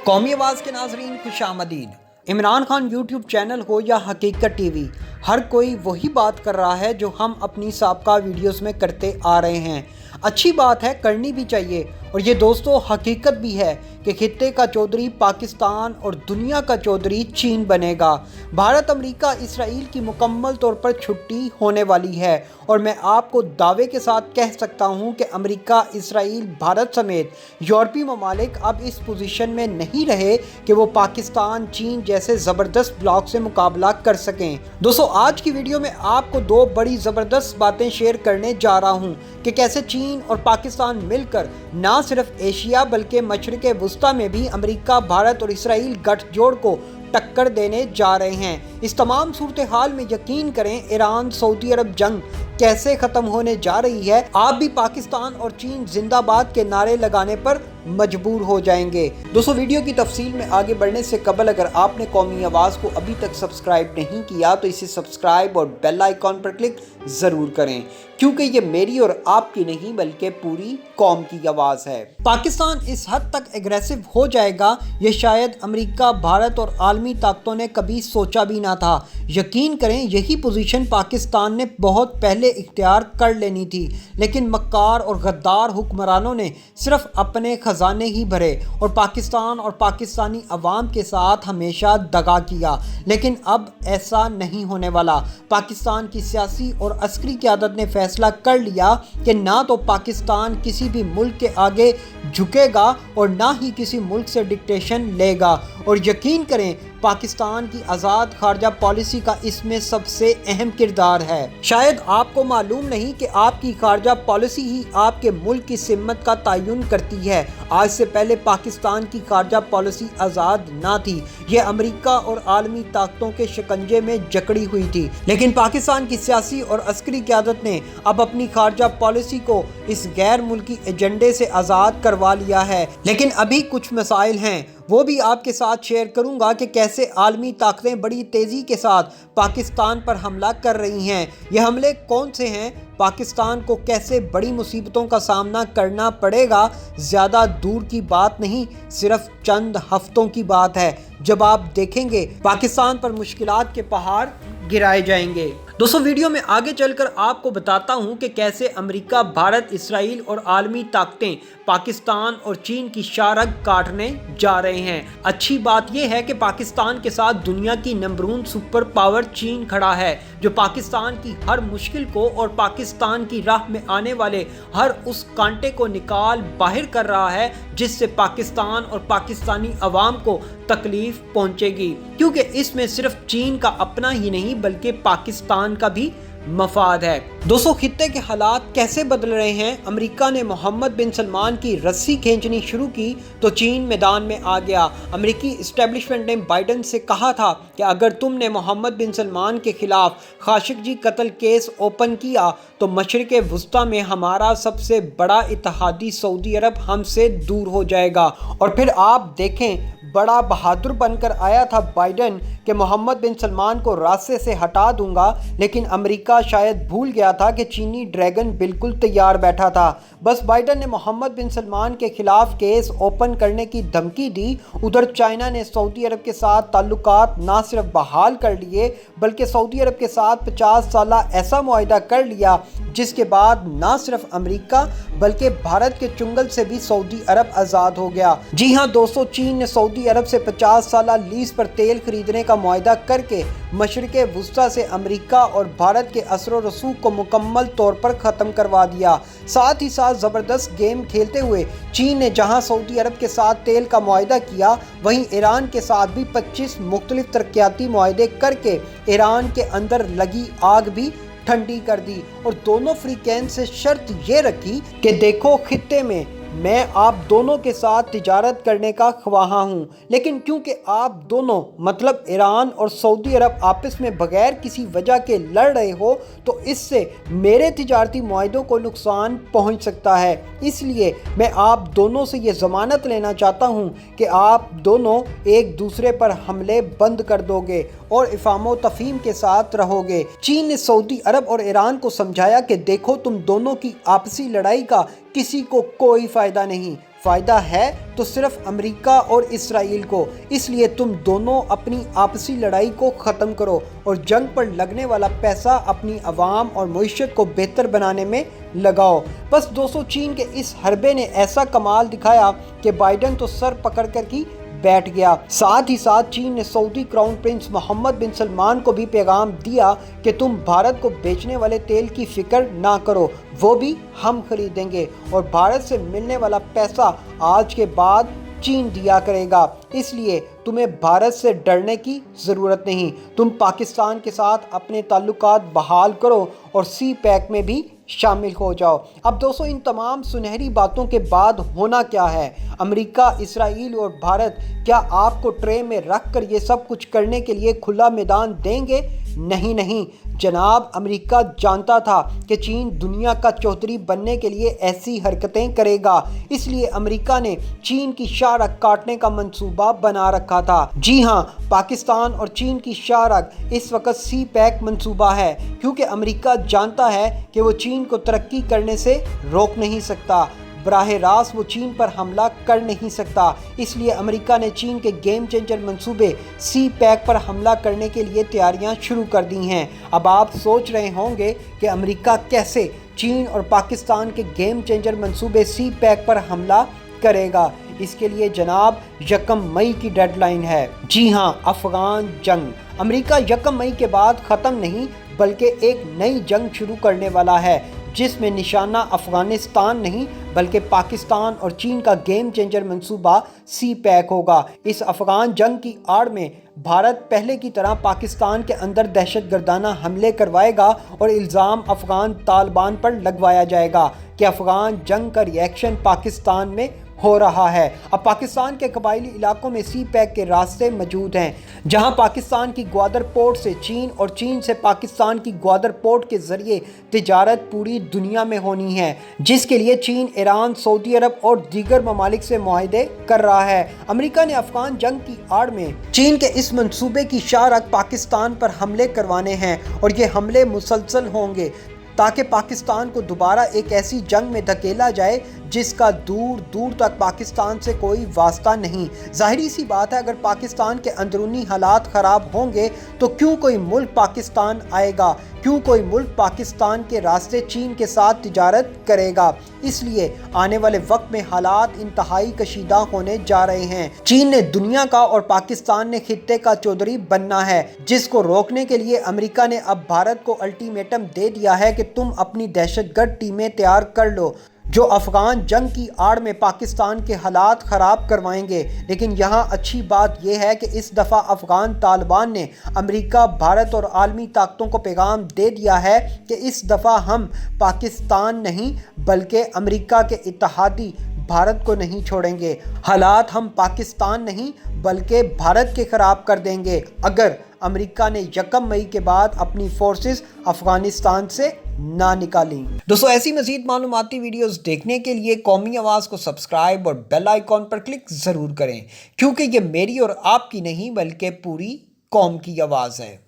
قومی آواز کے ناظرین خوش آمدید۔ عمران خان یوٹیوب چینل ہو یا حقیقت ٹی وی، ہر کوئی وہی بات کر رہا ہے جو ہم اپنی سابقہ ویڈیوز میں کرتے آ رہے ہیں۔ اچھی بات ہے، کرنی بھی چاہیے، اور یہ دوستو حقیقت بھی ہے کہ خطے کا چودھری پاکستان اور دنیا کا چودھری چین بنے گا۔ بھارت امریکہ اسرائیل کی مکمل طور پر چھٹی ہونے والی ہے، اور میں آپ کو دعوے کے ساتھ کہہ سکتا ہوں کہ امریکہ، اسرائیل، بھارت سمیت یورپی ممالک اب اس پوزیشن میں نہیں رہے کہ وہ پاکستان، چین جیسے زبردست بلاک سے مقابلہ کر سکیں۔ دوستو آج کی ویڈیو میں آپ کو دو بڑی زبردست باتیں شیئر کرنے جا رہا ہوں کہ کیسے چین اور پاکستان مل کر نہ صرف ایشیا بلکہ مشرق وسطیٰ میں بھی امریکہ، بھارت اور اسرائیل گٹھ جوڑ کو ٹکر دینے جا رہے ہیں۔ اس تمام صورتحال میں یقین کریں ایران سعودی عرب جنگ کیسے ختم ہونے جا رہی ہے، آپ بھی پاکستان اور چین زندہ باد کے نعرے لگانے پر مجبور ہو جائیں گے۔ دوستو ویڈیو کی تفصیل میں آگے بڑھنے سے قبل اگر آپ نے قومی آواز کو ابھی تک سبسکرائب نہیں کیا تو اسے سبسکرائب اور بیل آئیکن پر کلک ضرور کریں، کیونکہ یہ میری اور آپ کی نہیں بلکہ پوری قوم کی آواز ہے۔ پاکستان اس حد تک ایگریسو ہو جائے گا یہ شاید امریکہ، بھارت اور عالمی طاقتوں نے کبھی سوچا بھی نہ تھا۔ یقین کریں یہی پوزیشن پاکستان نے بہت پہلے اختیار کر لینی تھی، لیکن مکار اور غدار حکمرانوں نے صرف اپنے خزانے ہی بھرے اور پاکستان اور پاکستانی عوام کے ساتھ ہمیشہ دغا کیا۔ لیکن اب ایسا نہیں ہونے والا۔ پاکستان کی سیاسی اور عسکری قیادت نے فیصلہ کر لیا کہ نہ تو پاکستان کسی بھی ملک کے آگے جھکے گا اور نہ ہی کسی ملک سے ڈکٹیشن لے گا، اور یقین کریں پاکستان کی آزاد خارجہ پالیسی کا اس میں سب سے اہم کردار ہے۔ شاید آپ کو معلوم نہیں کہ آپ کی خارجہ پالیسی ہی آپ کے ملک کی سمت کا تعین کرتی ہے۔ آج سے پہلے پاکستان کی خارجہ پالیسی آزاد نہ تھی، یہ امریکہ اور عالمی طاقتوں کے شکنجے میں جکڑی ہوئی تھی، لیکن پاکستان کی سیاسی اور عسکری قیادت نے اب اپنی خارجہ پالیسی کو اس غیر ملکی ایجنڈے سے آزاد کروا لیا ہے۔ لیکن ابھی کچھ مسائل ہیں، وہ بھی آپ کے ساتھ شیئر کروں گا کہ کیسے عالمی طاقتیں بڑی تیزی کے ساتھ پاکستان پر حملہ کر رہی ہیں۔ یہ حملے کون سے ہیں؟ پاکستان کو کیسے بڑی مصیبتوں کا سامنا کرنا پڑے گا؟ زیادہ دور کی بات نہیں، صرف چند ہفتوں کی بات ہے جب آپ دیکھیں گے پاکستان پر مشکلات کے پہاڑ گرائے جائیں گے۔ دوستو ویڈیو میں آگے چل کر آپ کو بتاتا ہوں کہ کیسے امریکہ، بھارت، اسرائیل اور عالمی طاقتیں پاکستان اور چین کی شاہراہ کاٹنے جا رہے ہیں۔ اچھی بات یہ ہے کہ پاکستان کے ساتھ دنیا کی نمبر 1 سپر پاور چین کھڑا ہے، جو پاکستان کی ہر مشکل کو اور پاکستان کی راہ میں آنے والے ہر اس کانٹے کو نکال باہر کر رہا ہے جس سے پاکستان اور پاکستانی عوام کو تکلیف پہنچے گی، کیونکہ اس میں صرف چین کا اپنا ہی نہیں بلکہ پاکستان کا بھی مفاد ہے۔ دوستو خطے کے حالات کیسے بدل رہے ہیں؟ امریکہ نے محمد بن سلمان کی رسی کھینچنی شروع کی تو چین میدان میں آ گیا۔ امریکی اسٹیبلشمنٹ نے بائیڈن سے کہا تھا کہ اگر تم نے محمد بن سلمان کے خلاف خاشقجی قتل کیس اوپن کیا تو مشرق وسطیٰ میں ہمارا سب سے بڑا اتحادی سعودی عرب ہم سے دور ہو جائے گا۔ اور پھر آپ دیکھیں بڑا بہادر بن کر آیا تھا بائیڈن کہ محمد بن سلمان کو راستے سے ہٹا دوں گا، لیکن امریکہ شاید بھول گیا تھا کہ چینی ڈریگن بالکل تیار بیٹھا تھا۔ بس بائیڈن نے محمد بن سلمان کے خلاف کیس اوپن کرنے کی دھمکی دی، ادھر چائنا نے سعودی عرب کے ساتھ تعلقات نہ صرف بحال کر لیے بلکہ سعودی عرب کے ساتھ 50 سالہ ایسا معاہدہ کر لیا جس کے بعد نہ صرف امریکہ بلکہ بھارت کے چنگل سے بھی سعودی عرب آزاد ہو گیا۔ جی ہاں دوستو، چین نے سعودی عرب سے 50 سالہ لیز پر تیل خریدنے کا معاہدہ کر کے مشرق وسطیٰ سے امریکہ اور بھارت کے اثر و رسوخ کو مکمل طور پر ختم کروا دیا۔ ساتھ ہی ساتھ زبردست گیم کھیلتے ہوئے چین نے جہاں سعودی عرب کے ساتھ تیل کا معاہدہ کیا، وہیں ایران کے ساتھ بھی 25 مختلف ترقیاتی معاہدے کر کے ایران کے اندر لگی آگ بھی ٹھنڈی کر دی، اور دونوں فریقین سے شرط یہ رکھی کہ دیکھو خطے میں آپ دونوں کے ساتھ تجارت کرنے کا خواہاں ہوں، لیکن کیونکہ آپ دونوں مطلب ایران اور سعودی عرب آپس میں بغیر کسی وجہ کے لڑ رہے ہو تو اس سے میرے تجارتی معاہدوں کو نقصان پہنچ سکتا ہے، اس لیے میں آپ دونوں سے یہ ضمانت لینا چاہتا ہوں کہ آپ دونوں ایک دوسرے پر حملے بند کر دو گے اور افہام و تفہیم کے ساتھ رہو گے۔ چین نے سعودی عرب اور ایران کو سمجھایا کہ دیکھو تم دونوں کی آپسی لڑائی کا کسی کو کوئی فائدہ نہیں، فائدہ ہے تو صرف امریکہ اور اسرائیل کو، اس لیے تم دونوں اپنی آپسی لڑائی کو ختم کرو اور جنگ پر لگنے والا پیسہ اپنی عوام اور معیشت کو بہتر بنانے میں لگاؤ۔ بس دوستو، چین کے اس حربے نے ایسا کمال دکھایا کہ بائیڈن تو سر پکڑ کر ہی بیٹھ گیا۔ ساتھ ہی ساتھ چین نے سعودی کراؤن پرنس محمد بن سلمان کو بھی پیغام دیا کہ تم بھارت کو بیچنے والے تیل کی فکر نہ کرو، وہ بھی ہم خریدیں گے اور بھارت سے ملنے والا پیسہ آج کے بعد چین دیا کرے گا، اس لیے تمہیں بھارت سے ڈرنے کی ضرورت نہیں۔ تم پاکستان کے ساتھ اپنے تعلقات بحال کرو اور سی پیک میں بھی شامل ہو جاؤ۔ اب دوستو، ان تمام سنہری باتوں کے بعد ہونا کیا ہے؟ امریکہ، اسرائیل اور بھارت کیا آپ کو ٹرے میں رکھ کر یہ سب کچھ کرنے کے لیے کھلا میدان دیں گے؟ نہیں جناب، امریکہ جانتا تھا کہ چین دنیا کا چوتھری بننے کے لیے ایسی حرکتیں کرے گا، اس لیے امریکہ نے چین کی شاہ رگ کاٹنے کا منصوبہ بنا رکھا تھا۔ جی ہاں، پاکستان اور چین کی شاہ رگ اس وقت سی پیک منصوبہ ہے، کیونکہ امریکہ جانتا ہے کہ وہ چین کو ترقی کرنے سے روک نہیں سکتا، براہ راست وہ چین پر حملہ کر نہیں سکتا، اس لیے امریکہ نے چین کے گیم چینجر منصوبے سی پیک پر حملہ کرنے کے لیے تیاریاں شروع کر دی ہیں۔ اب آپ سوچ رہے ہوں گے کہ امریکہ کیسے چین اور پاکستان کے گیم چینجر منصوبے سی پیک پر حملہ کرے گا؟ اس کے لیے جناب 1 مئی کی ڈیڈ لائن ہے۔ جی ہاں، افغان جنگ۔ امریکہ 1 مئی کے بعد ختم نہیں بلکہ ایک نئی جنگ شروع کرنے والا ہے، جس میں نشانہ افغانستان نہیں بلکہ پاکستان اور چین کا گیم چینجر منصوبہ سی پیک ہوگا۔ اس افغان جنگ کی آڑ میں بھارت پہلے کی طرح پاکستان کے اندر دہشت گردانہ حملے کروائے گا اور الزام افغان طالبان پر لگوایا جائے گا کہ افغان جنگ کا ری ایکشن پاکستان میں ہو رہا ہے۔ اب پاکستان کے قبائلی علاقوں میں سی پیک کے راستے موجود ہیں، جہاں پاکستان کی گوادر پورٹ سے چین اور چین سے پاکستان کی گوادر پورٹ کے ذریعے تجارت پوری دنیا میں ہونی ہے، جس کے لیے چین، ایران، سعودی عرب اور دیگر ممالک سے معاہدے کر رہا ہے۔ امریکہ نے افغان جنگ کی آڑ میں چین کے اس منصوبے کی شاہ رگ پاکستان پر حملے کروانے ہیں اور یہ حملے مسلسل ہوں گے تاکہ پاکستان کو دوبارہ ایک ایسی جنگ میں دھکیلا جائے جس کا دور دور تک پاکستان سے کوئی واسطہ نہیں۔ ظاہری سی بات ہے، اگر پاکستان کے اندرونی حالات خراب ہوں گے تو کیوں کوئی ملک پاکستان آئے گا؟ کیوں کوئی ملک پاکستان کے راستے چین کے ساتھ تجارت کرے گا؟ اس لیے آنے والے وقت میں حالات انتہائی کشیدہ ہونے جا رہے ہیں۔ چین نے دنیا کا اور پاکستان نے خطے کا چودھری بننا ہے، جس کو روکنے کے لیے امریکہ نے اب بھارت کو الٹیمیٹم دے دیا ہے کہ تم اپنی دہشت گرد ٹیمیں تیار کر لو جو افغان جنگ کی آڑ میں پاکستان کے حالات خراب کروائیں گے۔ لیکن یہاں اچھی بات یہ ہے کہ اس دفعہ افغان طالبان نے امریکہ، بھارت اور عالمی طاقتوں کو پیغام دے دیا ہے کہ اس دفعہ ہم پاکستان نہیں بلکہ امریکہ کے اتحادی بھارت کو نہیں چھوڑیں گے۔ حالات ہم پاکستان نہیں بلکہ بھارت کے خراب کر دیں گے اگر امریکہ نے 1 مئی کے بعد اپنی فورسز افغانستان سے نہ نکالیں۔ دوستو، ایسی مزید معلوماتی ویڈیوز دیکھنے کے لیے قومی آواز کو سبسکرائب اور بیل آئیکن پر کلک ضرور کریں، کیونکہ یہ میری اور آپ کی نہیں بلکہ پوری قوم کی آواز ہے۔